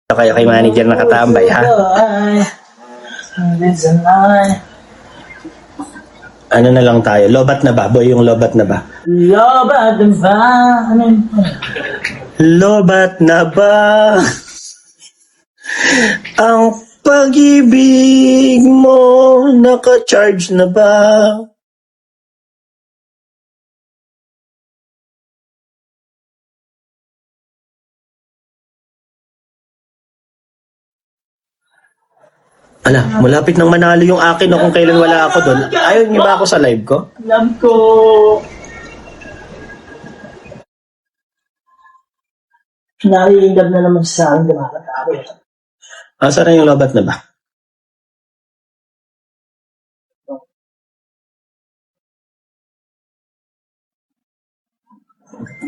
Kaya kay manager nakatambay, ha? Ano na lang tayo? Lobat na ba? Boy, yung lobat na ba? Lobat na ba? Lobat na ba? Ang pag-ibig mo, naka-charge na ba? Ala, malapit nang manalo yung akin kung kailan wala ako doon. Ayaw niyo ba ako sa live ko? Alam ko. Naiingab na naman sa akin, dumakatabi. Asa na yung lobat na ba?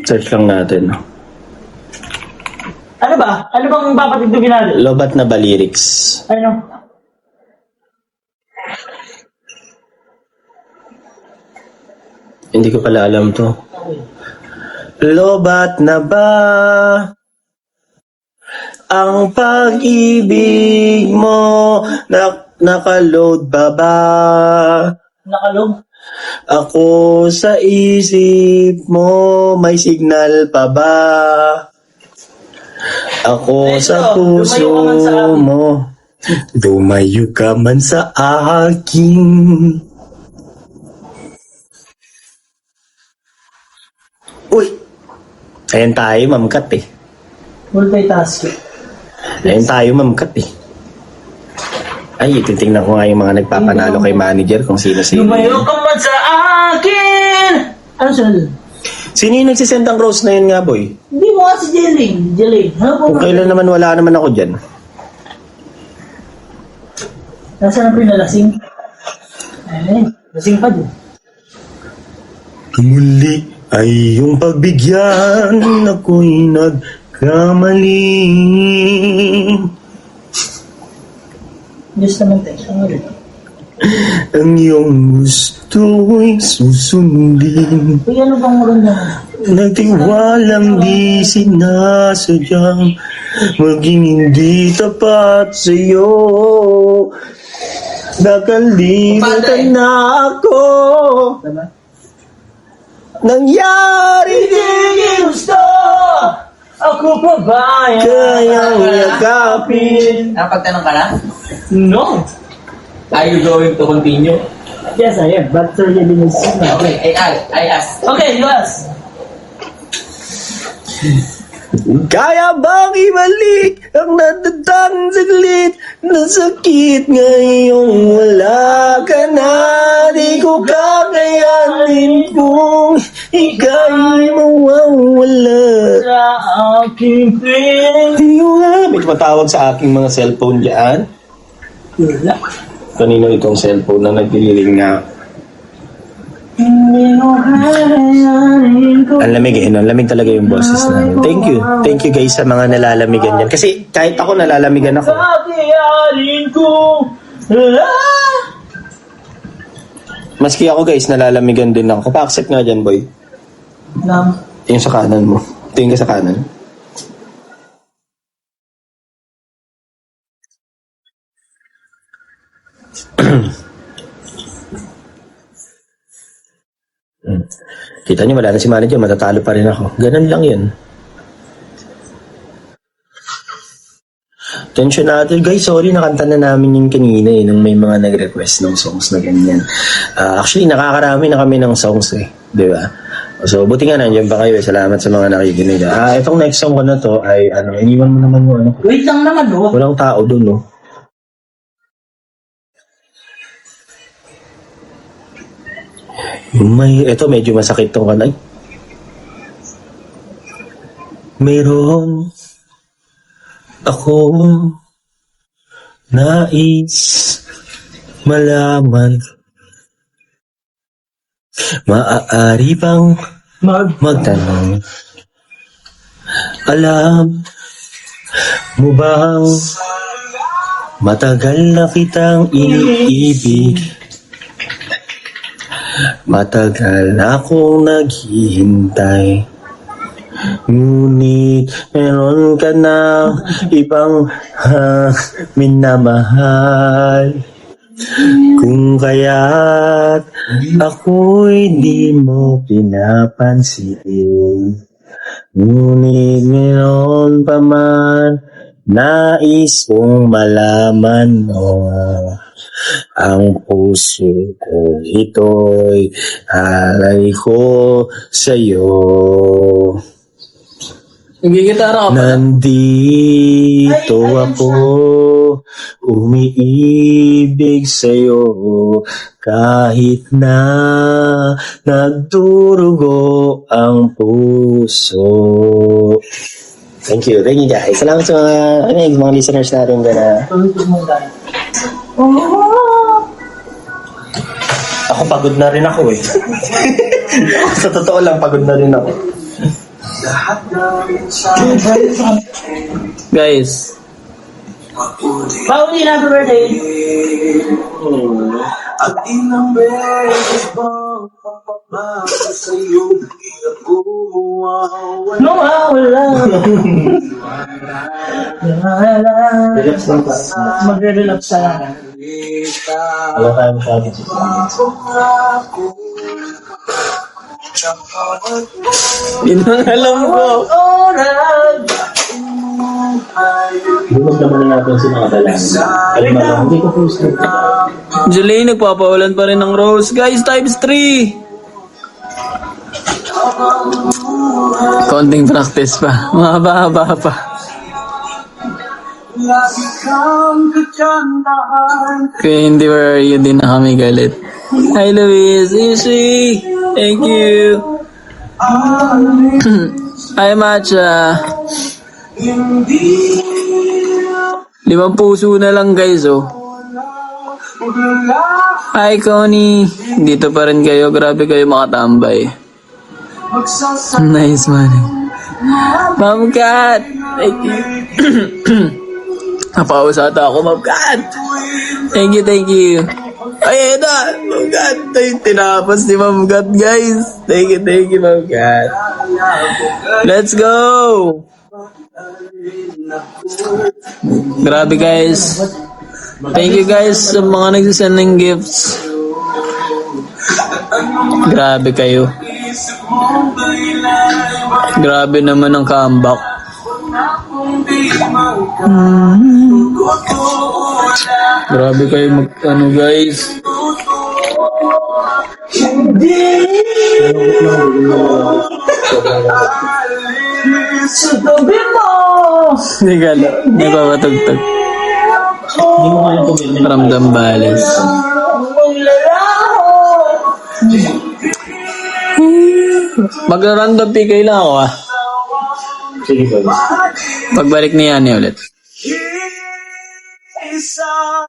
Search lang natin. Ano ba? Ano bang papatugtugin natin? Lobat na ba lyrics? Ano? Hindi ko pala alam to. Lobat na ba ang pag-ibig mo? Nakaload ba? Nakalog? Ako sa isip mo, may signal pa ba? Ako sa puso mo, dumayo ka man sa akin. Uy! Ayan tayo, mamkat eh. Multitasking. Ayan tayo, mamkat eh. Ay, titingnan ko nga yung mga nagpapanalo kay manager kung sino-sino. Lumayo ka man sa akin! Ano sunod? Sino yung nagsisend ang rose na yun nga, boy? Hindi mo nga si Jeling. Jeling. Ano Kung kailan naman wala naman ako dyan. Nasaan ang pinalasing? Ay, lasing pa din. Muli ay yung pagbigyan, ako'y nagkamali. Diyos naman tayo. Ang ulit. Ang iyong gusto'y susundin. Uy, ano bang maganda? Nagtiwalang di sinasadyang maging hindi tapat sa'yo. Nakalimutan na ako. Diba? Nangyari Hindi gusto! Ako pa ba yan? kayang yakapin. Napagtanong ka na? No! Are you going to continue? Yes, I am. But sir, Jeling is not. Okay, I ask. Okay, you ask. Kaya bang ibalik ang natatang saglit na sakit ngayong wala ka na? Di ko kakayanin kung ika'y mawawala. Sa aking ping. Yung nga, may tumatawag sa aking mga cellphone dyan. Wala. Kanino itong cellphone na nagdililing na? Hindi ko kakayanin ko. Ang lamig eh, no? Ang lamig talaga yung boses namin. Thank you. Thank you guys sa mga nalalamigan dyan. Kasi kahit ako nalalamigan ako. Kakayanin ko. Maski ako guys, nalalamigan din ako. Pa-accept nga dyan, boy. Nam. Yung sa kanan mo. Tingin ka sa kanan. Kita niyo, wala na si manager, matatalo pa rin ako. Ganun lang yun. Tensionado. Guys, sorry, nakanta na namin yung kanina eh, nung may mga nag-request ng songs na ganyan. Actually, nakakarami na kami ng songs eh. Di ba? So, buti nga nandiyan pa kayo. Salamat sa mga nakikinig. Itong next song ko na to ay, iniwan mo naman yung ano. Wait lang naman, no? Walang tao dun, no? Ito medyo masakit tong kanay. Mayroon ako nais malaman. Maaari bang magtanong? Alam mo bang matagal na kitang iniibig? Matagal na akong naghihintay Ngunit meron ka ng ibang minamahal. Kung kaya't ako'y di mo pinapansin. Ngunit meron pa man nais kong malaman mo. Ang puso ko ito'y alay ko sa'yo. Nagigitara ka pa. Nandito ako, umiibig sa'yo, kahit na nagdurugo ang puso. Thank you guys. Salamat sa mga listeners natin dyan. Tulog mo tayo. Ako pagod na rin ako eh. Sa totoo lang, pagod na rin ako. Guys, Pauli, happy birthday! At ilang beses bang papapasa sa'yo, di ako mawawala. Nawawala. Relax lang pa. Magre-relax sa lang. Wala tayong sabi. yun ang alam ko. Lumag naman natin sa mga dalangin. Alam mo, hindi ko post na. Julie, nagpapaulan pa rin ng rose. Guys, times 3. Konting practice pa. Mahaba-haba pa. Lagi kang kagandahan. Kaya hindi where are you din na kami galit. Hi Luis, Ishi. Thank you. Hi Matcha. Hindi 5 puso na lang guys oh. wala. Hi Connie. Dito pa rin kayo. Grabe kayo makatambay. Nice man. Ma'am Kat. Thank you. Napausata ako, Ma'am Kat. Thank you. Ay, ito. Ma'am Kat. Ay, tinapos ni Ma'am Kat, guys. Thank you, Ma'am Kat. Let's go. Grabe, guys. Thank you, guys, sa mga nagsisend ng gifts. Grabe kayo. Grabe naman ang comeback. Grabe kayo ano guys. Sabi mo! Hindi ka lang. Nagpapatugtog. Hindi mo kaya tumili. Ramdam Bales. Ang lalaho! Mag-random PK lang ako ah. Sige, boys. Pagbalik ni Yani ulit. Isa